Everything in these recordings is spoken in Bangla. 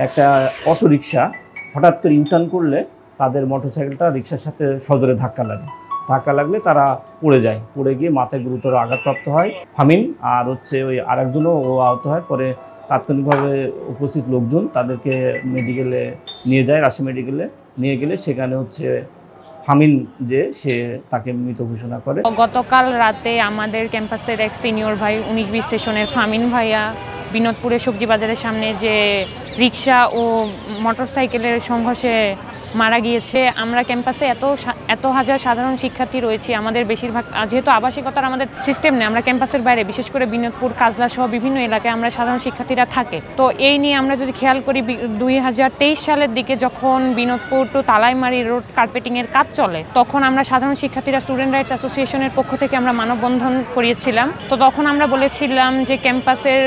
একটা অটোরিকশা হঠাৎ করে ইউটার্ন করলে তাদের মোটরসাইকেলটা রিকশার সাথে সজোরে ধাক্কা লাগলে তারা পড়ে যায়, পড়ে গিয়ে মাথায় গুরুতর আঘাতপ্রাপ্ত হয় ফামিন। আর ওই আরেকজনও আহত হয়। পরে তাৎক্ষণিকভাবে উপস্থিত লোকজন তাদেরকে মেডিকেলে নিয়ে যায়, রাজশাহী মেডিকেলে নিয়ে গেলে সেখানে ফামিন সে তাকে মৃত ঘোষণা করে। গতকাল রাতে আমাদের ক্যাম্পাসের এক সিনিয়র ভাই 19-20 স্টেশনের ফামিন ভাইয়া বিনোদপুরে সবজি বাজারের সামনে যে রিকশা ও মোটরসাইকেলের সংঘর্ষে মারা গিয়েছে। আমরা ক্যাম্পাসে এত হাজার সাধারণ শিক্ষার্থী রয়েছি, আমাদের বেশিরভাগ যেহেতু আবাসিকতার আমাদের সিস্টেম নেই, আমরা ক্যাম্পাসের বাইরে বিশেষ করে বিনোদপুর, কাজলা সহ বিভিন্ন এলাকায় আমরা সাধারণ শিক্ষার্থীরা থাকে। তো এই নিয়ে আমরা যদি খেয়াল করি 2023 সালের দিকে যখন বিনোদপুর টু তালাইমারি রোড কার্পেটিংয়ের কাজ চলে, তখন আমরা সাধারণ শিক্ষার্থীরা স্টুডেন্ট রাইটস অ্যাসোসিয়েশনের পক্ষ থেকে আমরা মানববন্ধন করিয়েছিলাম। তো তখন আমরা বলেছিলাম যে ক্যাম্পাসের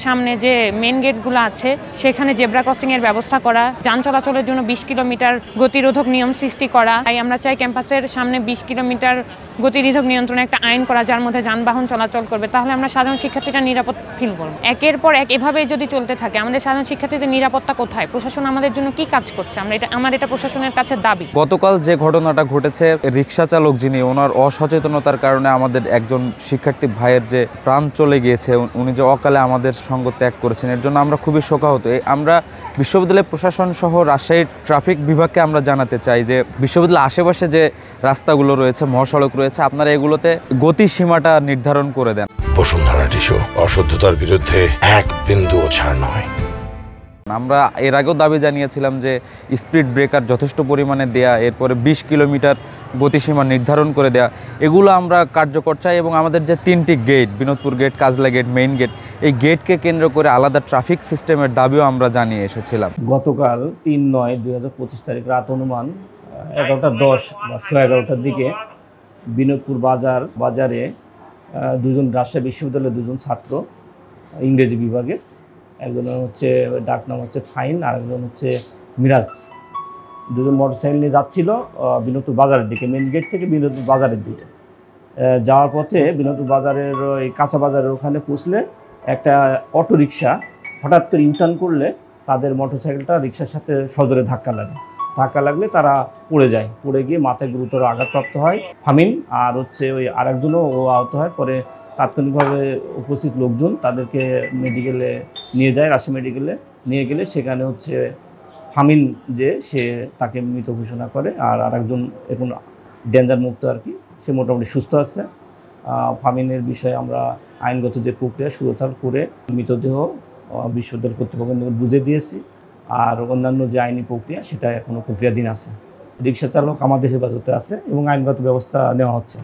সামনে যে মেন গেটগুলো আছে সেখানে জেব্রা ক্রসিংয়ের ব্যবস্থা করা, যান চলাচলের জন্য 20 কিলোমিটার গতিরোধক নিয়ম সৃষ্টি করা। তাই আমরা চাই ক্যাম্পাসের সামনে 20 কিলোমিটার গতিরোধক নিয়ন্ত্রণে একটা আইন করা, যার মধ্যে যানবাহন চলাচল করবে। তাহলে আমরা সাধারণ শিক্ষার্থীরা নিরাপদ ফিল করব। একের পর এক এভাবেই যদি চলতে থাকে, আমাদের সাধারণ শিক্ষার্থীদের নিরাপত্তা কোথায়? প্রশাসন আমাদের জন্য কি কাজ করছে? আমার এটা প্রশাসনের কাছে দাবি। গতকাল যে ঘটনাটা ঘটেছে, রিক্সা চালক যিনি, ওনার অসচেতনতার কারণে আমাদের একজন শিক্ষার্থী ভাইয়ের যে প্রাণ চলে গিয়েছে, উনি যে অকালে আমাদের সঙ্গ ত্যাগ করেছেন, এর জন্য আমরা খুবই শোকাহত। আমরা বিশ্ববিদ্যালয় প্রশাসন সহ রাজশাহীর ট্রাফিক বিভাগকে আমরা জানাতে চাই যে বিশ্ববিদ্যালয়ের আশেপাশে যে রাস্তাগুলো রয়েছে, মহাসড়ক রয়েছে, আপনারা এগুলোতে গতিসীমাটা নির্ধারণ করে দেন। বসুন্ধরা টিস্যু, অশুদ্ধতার বিরুদ্ধে এক বিন্দুও ছাড় নয়। আমরা এর আগেও দাবি জানিয়েছিলাম যে স্পিড ব্রেকার যথেষ্ট পরিমাণে দেয়া, এরপরে 20 কিলোমিটার গতিসীমা নির্ধারণ করে দেয়া, এগুলো আমরা কার্যকর চাই। এবং আমাদের যে 3টি gate, Binodpur gate, Kajla gate, main gate, এই গেটকে কেন্দ্র করে আলাদা ট্রাফিক সিস্টেমের দাবিও আমরা জানিয়ে এসেছিলাম। গতকাল 3/9/2025 তারিখ রাত অনুমান 11:10 বা 11:30টার দিকে বিনোদপুর বাজারে দুজন রাজশাহী বিশ্ববিদ্যালয়ের দুজন ছাত্র, ইংরেজি বিভাগের, একজনের ডাক নাম ফাইন, আর একজন মিরাজ, দুজন মোটরসাইকেল নিয়ে যাচ্ছিল বিনোদপুর বাজারের দিকে, মেন গেট থেকে বিনোদপুর বাজারের দিকে যাওয়ার পথে বিনোদপুর বাজারের ওই কাঁচা বাজারের ওখানে পৌঁছলে একটা অটোরিকশা হঠাৎ করে ইউটার্ন করলে তাদের মোটরসাইকেলটা রিকশার সাথে সজোরে ধাক্কা লাগলে তারা পড়ে যায়, পড়ে গিয়ে মাথায় গুরুতর আঘাতপ্রাপ্ত হয় ফামিন। আর ওই আরেকজনও আহত হয়। পরে তাৎক্ষণিকভাবে উপস্থিত লোকজন তাদেরকে মেডিকেলে নিয়ে যায়, রাজশাহী মেডিকেলে নিয়ে গেলে সেখানে ফামিন সে তাকে মৃত ঘোষণা করে। আর আরেকজন এখন ডেঞ্জার মুক্ত আর কি, সে মোটামুটি সুস্থ আছে। ফামিনের বিষয়ে আমরা আইনগত যে প্রক্রিয়া সুরতাল করে মৃতদেহ বিশ্ববিদ্যালয় কর্তৃপক্ষকে বুঝে দিয়েছি। আর অন্যান্য যে আইনি প্রক্রিয়া সেটা এখনও প্রক্রিয়াধীন আছে। রিকশা চালক আমাদের হেফাজতে আছে এবং আইনগত ব্যবস্থা নেওয়া হচ্ছে।